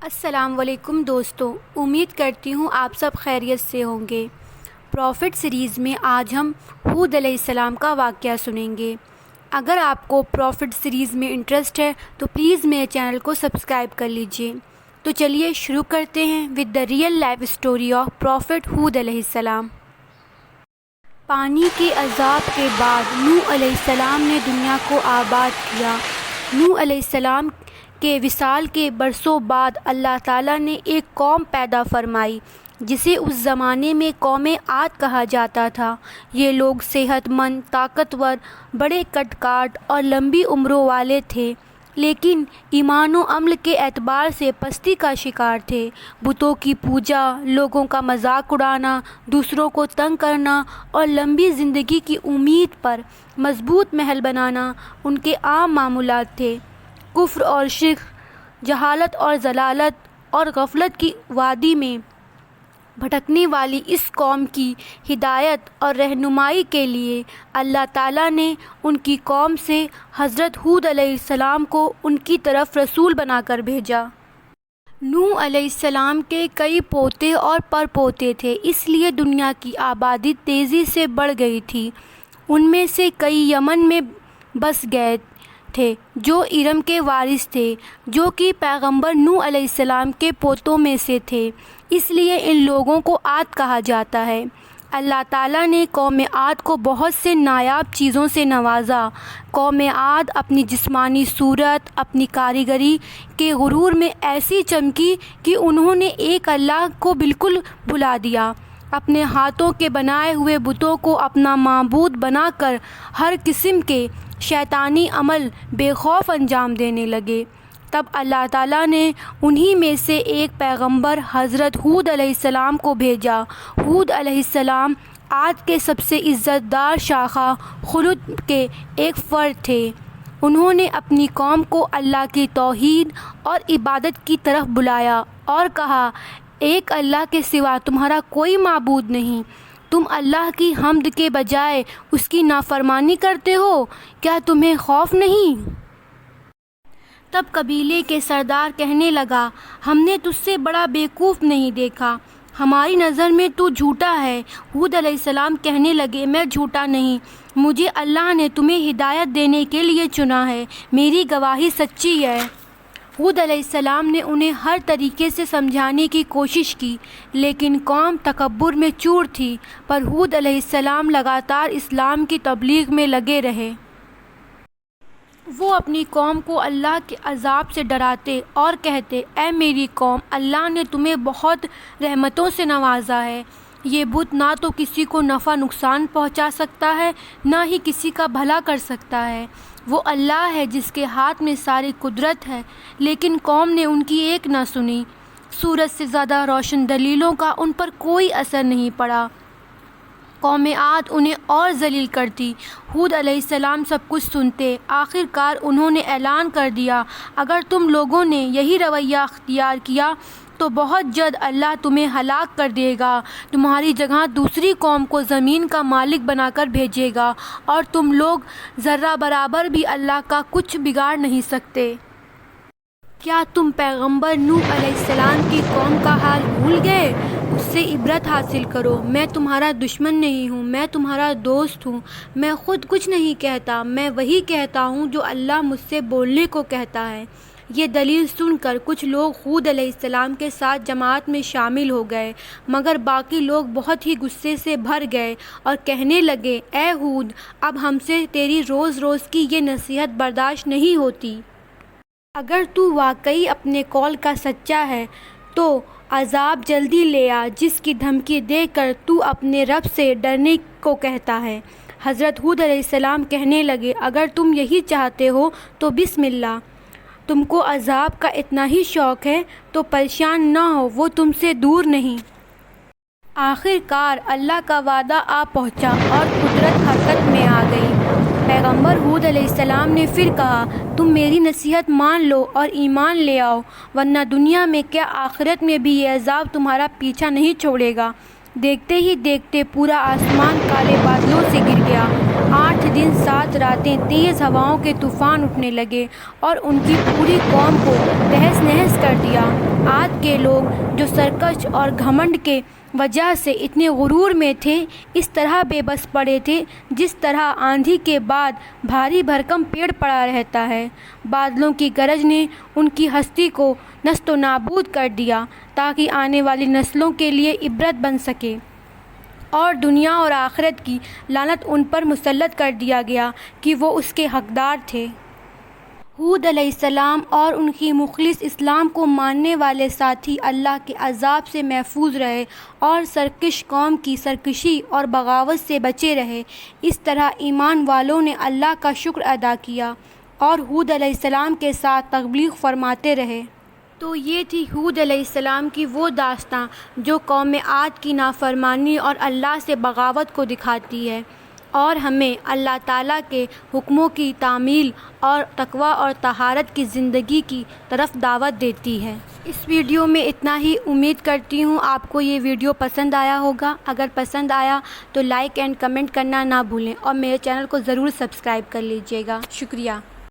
السلام علیکم دوستو، امید کرتی ہوں آپ سب خیریت سے ہوں گے۔ پروفٹ سیریز میں آج ہم ہود علیہ السلام کا واقعہ سنیں گے۔ اگر آپ کو پروفٹ سیریز میں انٹرسٹ ہے تو پلیز میرے چینل کو سبسکرائب کر لیجئے۔ تو چلیے شروع کرتے ہیں with the real life story of Prophet Hud علیہ السلام۔ پانی کے عذاب کے بعد نوح علیہ السلام نے دنیا کو آباد کیا۔ نوح علیہ السلام کے وصال کے برسوں بعد اللہ تعالیٰ نے ایک قوم پیدا فرمائی جسے اس زمانے میں قوم عاد کہا جاتا تھا۔ یہ لوگ صحت مند، طاقتور، بڑے کٹ کاٹ اور لمبی عمروں والے تھے، لیکن ایمان و عمل کے اعتبار سے پستی کا شکار تھے۔ بتوں کی پوجا، لوگوں کا مذاق اڑانا، دوسروں کو تنگ کرنا اور لمبی زندگی کی امید پر مضبوط محل بنانا ان کے عام معمولات تھے۔ کفر اور شرک، جہالت اور ضلالت اور غفلت کی وادی میں بھٹکنے والی اس قوم کی ہدایت اور رہنمائی کے لیے اللہ تعالیٰ نے ان کی قوم سے حضرت ہود علیہ السلام کو ان کی طرف رسول بنا کر بھیجا۔ نوح علیہ السلام کے کئی پوتے اور پر پوتے تھے، اس لیے دنیا کی آبادی تیزی سے بڑھ گئی تھی۔ ان میں سے کئی یمن میں بس گئے تھے جو ارم کے وارث تھے، جو کہ پیغمبر نوح علیہ السلام کے پوتوں میں سے تھے، اس لیے ان لوگوں کو عاد کہا جاتا ہے۔ اللہ تعالیٰ نے قوم عاد کو بہت سے نایاب چیزوں سے نوازا۔ قوم عاد اپنی جسمانی صورت، اپنی کاریگری کے غرور میں ایسی چمکی کہ انہوں نے ایک اللہ کو بالکل بھلا دیا۔ اپنے ہاتھوں کے بنائے ہوئے بتوں کو اپنا معبود بنا کر ہر قسم کے شیطانی عمل بے خوف انجام دینے لگے۔ تب اللہ تعالیٰ نے انہی میں سے ایک پیغمبر حضرت ہود علیہ السلام کو بھیجا۔ ہود علیہ السلام عاد کے سب سے عزت دار شاخہ خلد کے ایک فرد تھے۔ انہوں نے اپنی قوم کو اللہ کی توحید اور عبادت کی طرف بلایا اور کہا، ایک اللہ کے سوا تمہارا کوئی معبود نہیں، تم اللہ کی حمد کے بجائے اس کی نافرمانی کرتے ہو، کیا تمہیں خوف نہیں؟ تب قبیلے کے سردار کہنے لگا، ہم نے تجھ سے بڑا بیوقوف نہیں دیکھا، ہماری نظر میں تو جھوٹا ہے۔ ہود علیہ السلام کہنے لگے، میں جھوٹا نہیں، مجھے اللہ نے تمہیں ہدایت دینے کے لیے چنا ہے، میری گواہی سچی ہے۔ ہود علیہ السلام نے انہیں ہر طریقے سے سمجھانے کی کوشش کی، لیکن قوم تکبر میں چور تھی، پر ہود علیہ السلام لگاتار اسلام کی تبلیغ میں لگے رہے۔ وہ اپنی قوم کو اللہ کے عذاب سے ڈراتے اور کہتے، اے میری قوم، اللہ نے تمہیں بہت رحمتوں سے نوازا ہے۔ یہ بت نہ تو کسی کو نفع نقصان پہنچا سکتا ہے، نہ ہی کسی کا بھلا کر سکتا ہے۔ وہ اللہ ہے جس کے ہاتھ میں ساری قدرت ہے، لیکن قوم نے ان کی ایک نہ سنی۔ سورج سے زیادہ روشن دلیلوں کا ان پر کوئی اثر نہیں پڑا۔ قوم عاد انہیں اور ذلیل کرتی۔ ہود علیہ السلام سب کچھ سنتے۔ آخر کار انہوں نے اعلان کر دیا، اگر تم لوگوں نے یہی رویہ اختیار کیا تو بہت جلد اللہ تمہیں ہلاک کر دے گا، تمہاری جگہ دوسری قوم کو زمین کا مالک بنا کر بھیجے گا، اور تم لوگ ذرہ برابر بھی اللہ کا کچھ بگاڑ نہیں سکتے۔ کیا تم پیغمبر نوح علیہ السلام کی قوم کا حال بھول گئے؟ اس سے عبرت حاصل کرو۔ میں تمہارا دشمن نہیں ہوں، میں تمہارا دوست ہوں۔ میں خود کچھ نہیں کہتا، میں وہی کہتا ہوں جو اللہ مجھ سے بولنے کو کہتا ہے۔ یہ دلیل سن کر کچھ لوگ ہود علیہ السلام کے ساتھ جماعت میں شامل ہو گئے، مگر باقی لوگ بہت ہی غصے سے بھر گئے اور کہنے لگے، اے ہود، اب ہم سے تیری روز روز کی یہ نصیحت برداشت نہیں ہوتی۔ اگر تو واقعی اپنے قول کا سچا ہے تو عذاب جلدی لے آ، جس کی دھمکی دے کر تو اپنے رب سے ڈرنے کو کہتا ہے۔ حضرت ہود علیہ السلام کہنے لگے، اگر تم یہی چاہتے ہو تو بسم اللہ، تم کو عذاب کا اتنا ہی شوق ہے تو پریشان نہ ہو، وہ تم سے دور نہیں۔ آخر کار اللہ کا وعدہ آ پہنچا اور قدرت حرکت میں آ گئی۔ پیغمبر ہود علیہ السلام نے پھر کہا، تم میری نصیحت مان لو اور ایمان لے آؤ، ورنہ دنیا میں کیا آخرت میں بھی یہ عذاب تمہارا پیچھا نہیں چھوڑے گا۔ دیکھتے ہی دیکھتے پورا آسمان کالے بادلوں سے گر گیا۔ 8 دن 7 راتیں تیز ہواؤں کے طوفان اٹھنے لگے اور ان کی پوری قوم کو تہس نہس کر دیا۔ عاد کے لوگ جو سرکش اور گھمنڈ کے وجہ سے اتنے غرور میں تھے، اس طرح بے بس پڑے تھے جس طرح آندھی کے بعد بھاری بھرکم پیڑ پڑا رہتا ہے۔ بادلوں کی گرج نے ان کی ہستی کو نیست و نابود کر دیا تاکہ آنے والی نسلوں کے لیے عبرت بن سکے، اور دنیا اور آخرت کی لعنت ان پر مسلط کر دیا گیا کہ وہ اس کے حقدار تھے۔ ہود علیہ السلام اور ان کی مخلص اسلام کو ماننے والے ساتھی اللہ کے عذاب سے محفوظ رہے اور سرکش قوم کی سرکشی اور بغاوت سے بچے رہے۔ اس طرح ایمان والوں نے اللہ کا شکر ادا کیا اور ہود علیہ السلام کے ساتھ تبلیغ فرماتے رہے۔ تو یہ تھی ہود علیہ السلام کی وہ داستاں جو قوم عاد کی نافرمانی اور اللہ سے بغاوت کو دکھاتی ہے اور ہمیں اللہ تعالیٰ کے حکموں کی تعمیل اور تقویٰ اور طہارت کی زندگی کی طرف دعوت دیتی ہے۔ اس ویڈیو میں اتنا ہی۔ امید کرتی ہوں آپ کو یہ ویڈیو پسند آیا ہوگا۔ اگر پسند آیا تو لائک اینڈ کمنٹ کرنا نہ بھولیں اور میرے چینل کو ضرور سبسکرائب کر لیجیے گا۔ شکریہ۔